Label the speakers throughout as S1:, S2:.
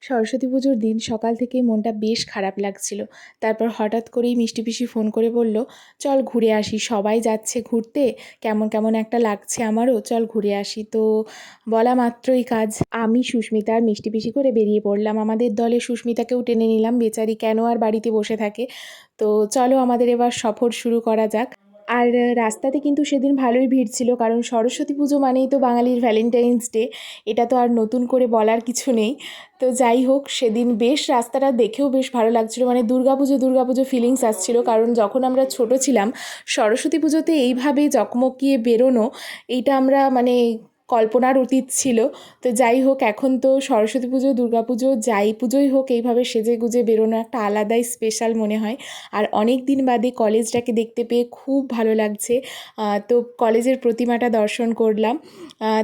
S1: সরস্বতী পুজোর দিন সকাল থেকেই মনটা বেশ খারাপ লাগছিল। তারপর হঠাৎ করেই মিষ্টি পিসি ফোন করে বলল, চল ঘুরে আসি, সবাই যাচ্ছে ঘুরতে, কেমন কেমন একটা লাগছে আমারও, চল ঘুরে আসি। তো বলা মাত্রই কাজ, আমি সুস্মিতা আর মিষ্টি পিসি করে বেরিয়ে পড়লাম। আমাদের দলে সুস্মিতাকেও টেনে নিলাম, বেচারি কেন আর বাড়িতে বসে থাকে। তো চলো আমাদের এবার সফর শুরু করা যাক। আর রাস্তাতে কিন্তু সেদিন ভালোই ভিড় ছিল, কারণ সরস্বতী পুজো মানেই তো বাঙালির ভ্যালেন্টাইন্স ডে, এটা তো আর নতুন করে বলার কিছু নেই। তো যাই হোক, সেদিন বেশ রাস্তাটা দেখেও বেশ ভালো লাগছিলো, মানে দুর্গাপুজো ফিলিংস আসছিল। কারণ যখন আমরা ছোট ছিলাম, সরস্বতী পুজোতে এইভাবে জকমকিয়ে বেরোনো, এইটা আমরা মানে কল্পনার অতীত ছিল। তো যাই হোক, এখন তো সরস্বতী পুজো দুর্গাপুজো যাই পুজোই হোক, এইভাবে সেজে গুজে বেরোনো একটা আলাদাই স্পেশাল মনে হয়। আর অনেক দিন বাদে কলেজটাকে দেখতে পেয়ে খুব ভালো লাগছে। তো কলেজের প্রতিমাটা দর্শন করলাম,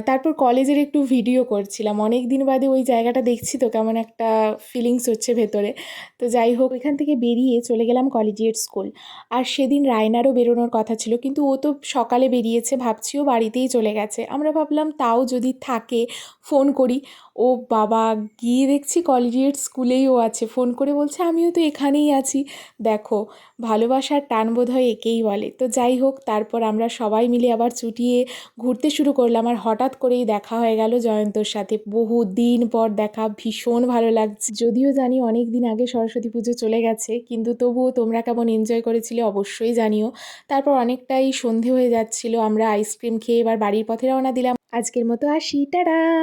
S1: তারপর কলেজের একটু ভিডিও করছিলাম। অনেক দিন বাদে ওই জায়গাটা দেখছি, তো কেমন একটা ফিলিংস হচ্ছে ভেতরে। তো যাই হোক, এখান থেকে বেরিয়ে চলে গেলাম কলেজিয়েট স্কুল। আর সেদিন রায়নারও বেরোনোর কথা ছিল, কিন্তু ও তো সকালে বেরিয়েছে, ভাবছি ও বাড়িতেই চলে গেছে। আমরা ভাবলাম তাও যদি থাকে ফোন করি। ও বাবা, গিয়ে দেখছি কলেজিয়েট স্কুলেই ও আছে, ফোন করে বলছে আমিও তো এখানেই আছি। দেখো, ভালোবাসার টান বোধহয় একেই বলে। তো যাই হোক, তারপর আমরা সবাই মিলে আবার চুটিয়ে ঘুরতে শুরু করলাম। আর হঠাৎ করেই দেখা হয়ে গেল জয়ন্তর সাথে, বহু দিন পর দেখা, ভীষণ ভালো লাগছে। যদিও জানি অনেক দিন আগে সরস্বতী পুজো চলে গেছে, কিন্তু তবুও তোমরা কেমন এনজয় করেছিলে অবশ্যই জানিও। তারপর অনেকটাই সন্ধে হয়ে যাচ্ছিল, আমরা আইসক্রিম খেয়ে এবার বাড়ির পথে রওনা দিলাম। আজকের মতো আসি, টাটা।